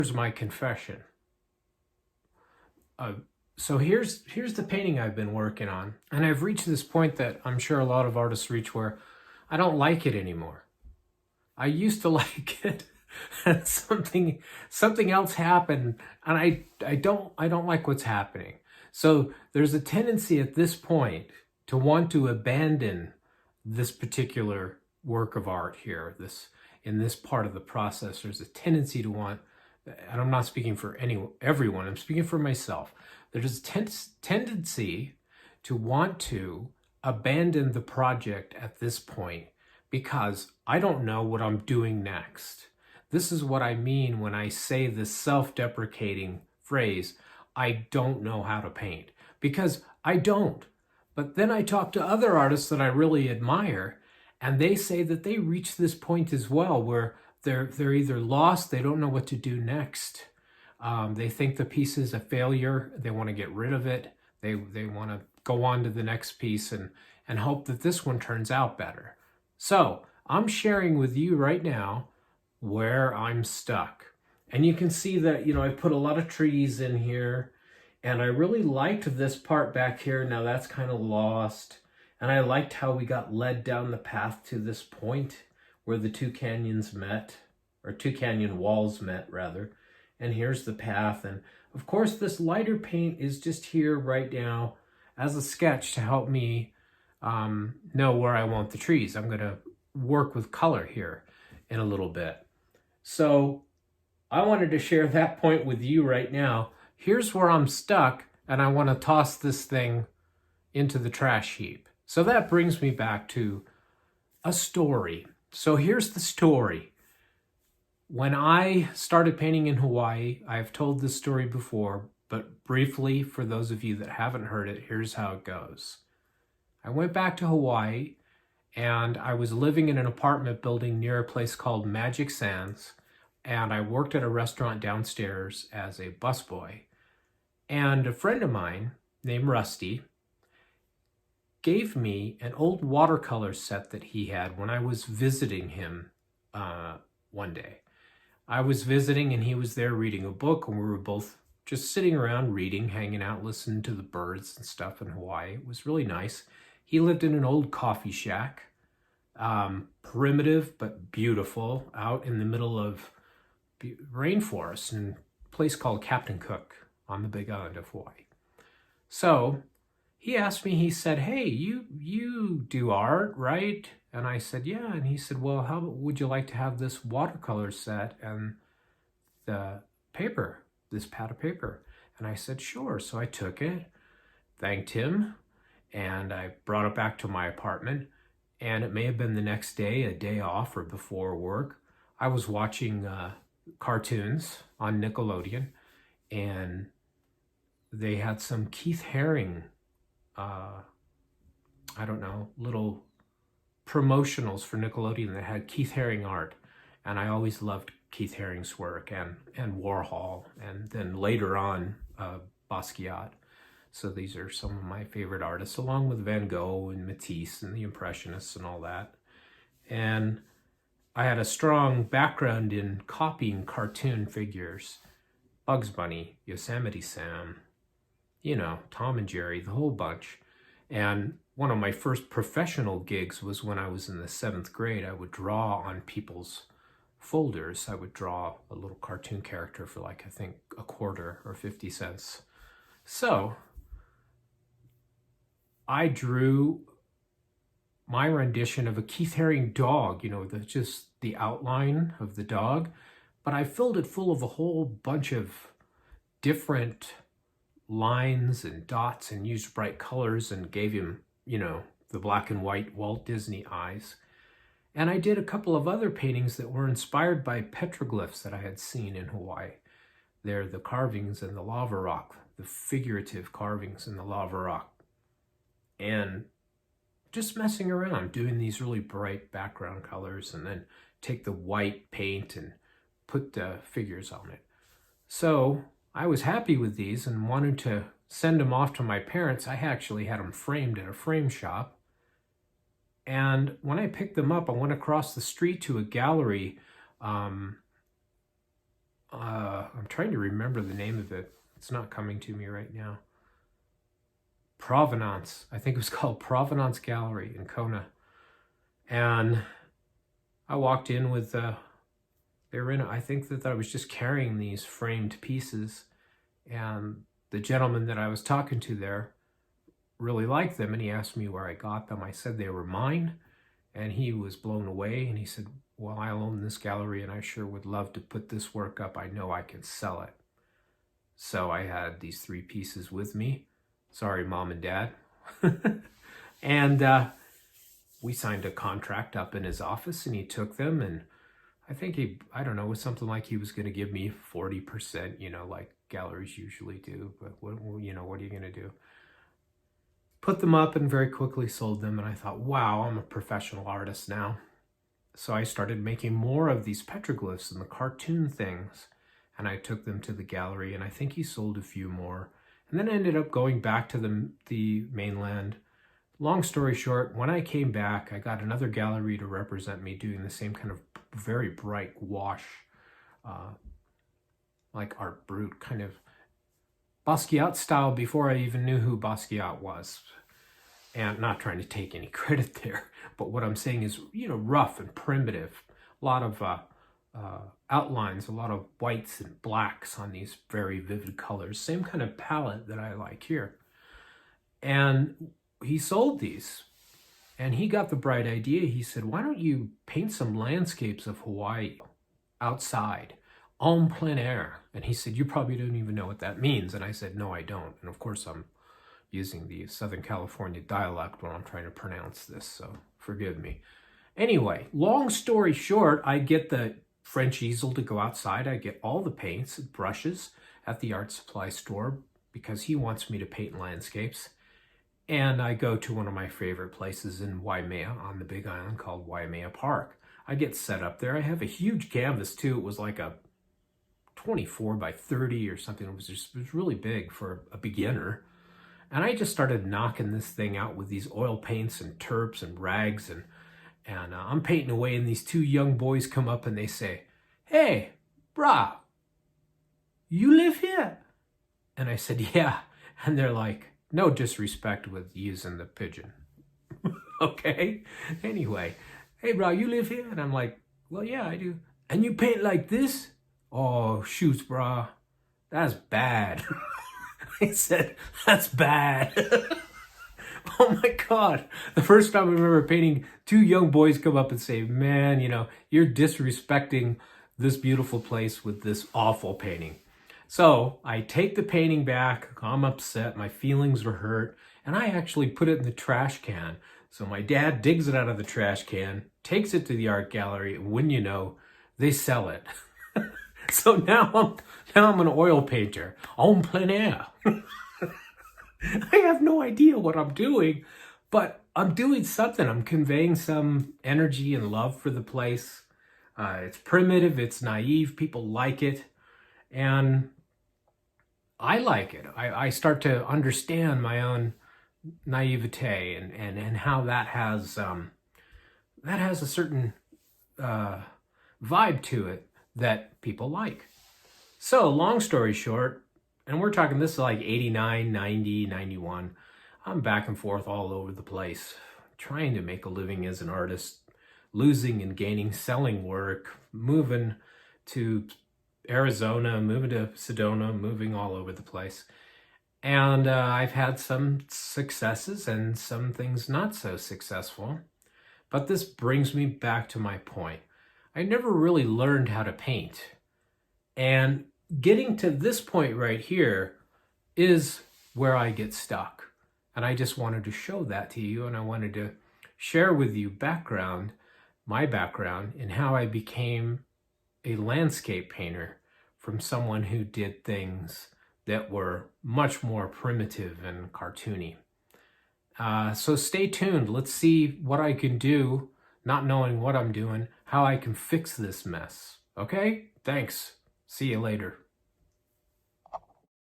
Here's my confession. Uh, so here's the painting I've been working on, and I've reached this point that I'm sure a lot of artists reach where I don't like it anymore. I used to like it, and something else happened, and I don't like what's happening. So there's a tendency at this point to want to abandon this particular work of art here. In this part of the process, there's a tendency to want, and I'm not speaking for everyone, I'm speaking for myself. There's a tendency to want to abandon the project at this point because I don't know what I'm doing next. This is what I mean when I say this self-deprecating phrase, I don't know how to paint, because I don't. But then I talk to other artists that I really admire, and they say that they reach this point as well, where they're either lost, they don't know what to do next. They think the piece is a failure. They want to get rid of it. They want to go on to the next piece and hope that this one turns out better. So I'm sharing with you right now where I'm stuck. And you can see that, I put a lot of trees in here, and I really liked this part back here. Now that's kind of lost. And I liked how we got led down the path to this point where the two canyons met, or two canyon walls met rather. And here's the path. And of course, this lighter paint is just here right now as a sketch to help me know where I want the trees. I'm going to work with color here in a little bit. So I wanted to share that point with you right now. Here's where I'm stuck, and I want to toss this thing into the trash heap. So that brings me back to a story. So here's the story. When I started painting in Hawaii, I've told this story before, but briefly, for those of you that haven't heard it, here's how it goes. I went back to Hawaii, and I was living in an apartment building near a place called Magic Sands, and I worked at a restaurant downstairs as a busboy. And a friend of mine named Rusty gave me an old watercolor set that he had when I was visiting him one day. I was visiting, and he was there reading a book, and we were both just sitting around reading, hanging out, listening to the birds and stuff in Hawaii. It was really nice. He lived in an old coffee shack, primitive but beautiful, out in the middle of rainforest in a place called Captain Cook on the Big Island of Hawaii. So he asked me, he said, "Hey, you do art, right?" And I said, "Yeah." And he said, "Well, how would you like to have this watercolor set and the paper, this pad of paper?" And I said, "Sure." So I took it, thanked him, and I brought it back to my apartment. And it may have been the next day, a day off or before work. I was watching cartoons on Nickelodeon, and they had some Keith Haring, little promotionals for Nickelodeon that had Keith Haring art. And I always loved Keith Haring's work, and Warhol, and then later on Basquiat. So these are some of my favorite artists, along with Van Gogh and Matisse and the Impressionists and all that. And I had a strong background in copying cartoon figures. Bugs Bunny, Yosemite Sam, Tom and Jerry, the whole bunch. And one of my first professional gigs was when I was in the 7th grade. I would draw on people's folders. I would draw a little cartoon character for I think a quarter or 50 cents. So I drew my rendition of a Keith Haring dog, just the outline of the dog, but I filled it full of a whole bunch of different lines and dots and used bright colors and gave him, the black and white Walt Disney eyes. And I did a couple of other paintings that were inspired by petroglyphs that I had seen in Hawaii. They're the carvings in the lava rock, the figurative carvings in the lava rock. And just messing around, doing these really bright background colors, and then take the white paint and put the figures on it. So I was happy with these and wanted to send them off to my parents. I actually had them framed at a frame shop. And when I picked them up, I went across the street to a gallery on I'm trying to remember the name of it. It's not coming to me right now. Provenance. I think it was called Provenance Gallery in Kona. And I walked in with, they were in, I think that I was just carrying these framed pieces. And the gentleman that I was talking to there really liked them. And he asked me where I got them. I said they were mine. And he was blown away. And he said, well, I own this gallery and I sure would love to put this work up. I know I can sell it. So I had these 3 pieces with me. Sorry, Mom and Dad. And we signed a contract up in his office and he took them. And I think I don't know, it was something like he was going to give me 40%, you know, like galleries usually do. But, what are you going to do? Put them up and very quickly sold them. And I thought, wow, I'm a professional artist now. So I started making more of these petroglyphs and the cartoon things. And I took them to the gallery and I think he sold a few more. And then I ended up going back to the mainland. Long story short, when I came back, I got another gallery to represent me doing the same kind of very bright wash, like Art Brut, kind of Basquiat style before I even knew who Basquiat was. And not trying to take any credit there, but what I'm saying is, you know, rough and primitive. A lot of outlines, a lot of whites and blacks on these very vivid colors. Same kind of palette that I like here. And he sold these. And he got the bright idea. He said, why don't you paint some landscapes of Hawaii outside, en plein air? And he said, you probably don't even know what that means. And I said, no, I don't. And of course, I'm using the Southern California dialect when I'm trying to pronounce this, so forgive me. Anyway, long story short, I get the French easel to go outside. I get all the paints and brushes at the art supply store because he wants me to paint landscapes. And I go to one of my favorite places in Waimea on the Big Island called Waimea Park. I get set up there. I have a huge canvas too. It was like a 24 by 30 or something. It was really big for a beginner. And I just started knocking this thing out with these oil paints and terps and rags. And I'm painting away and these 2 young boys come up and they say, hey, brah, you live here? And I said, yeah. And they're like, no disrespect with using the pigeon. Okay? Anyway, hey, brah, you live here? And I'm like, well, yeah, I do. And you paint like this? Oh, shoots, brah. That's bad. I said, that's bad. Oh my God. The first time I remember painting, 2 young boys come up and say, man, you know, you're disrespecting this beautiful place with this awful painting. So I take the painting back. I'm upset. My feelings were hurt. And I actually put it in the trash can. So my dad digs it out of the trash can, takes it to the art gallery. And when you know, they sell it. So now I'm an oil painter, en plein air. I have no idea what I'm doing, but I'm doing something. I'm conveying some energy and love for the place. It's primitive, it's naive, people like it, and I like it. I start to understand my own naivete and how that has a certain vibe to it that people like. So long story short, and we're talking this is like 89, 90, 91. I'm back and forth all over the place, trying to make a living as an artist, losing and gaining, selling work, moving to Arizona, moving to Sedona, moving all over the place. And I've had some successes and some things not so successful. But this brings me back to my point. I never really learned how to paint. And getting to this point right here is where I get stuck. And I just wanted to show that to you, and I wanted to share with you my background in how I became a landscape painter from someone who did things that were much more primitive and cartoony. So stay tuned. Let's see what I can do, not knowing what I'm doing, how I can fix this mess. Okay? Thanks. See you later.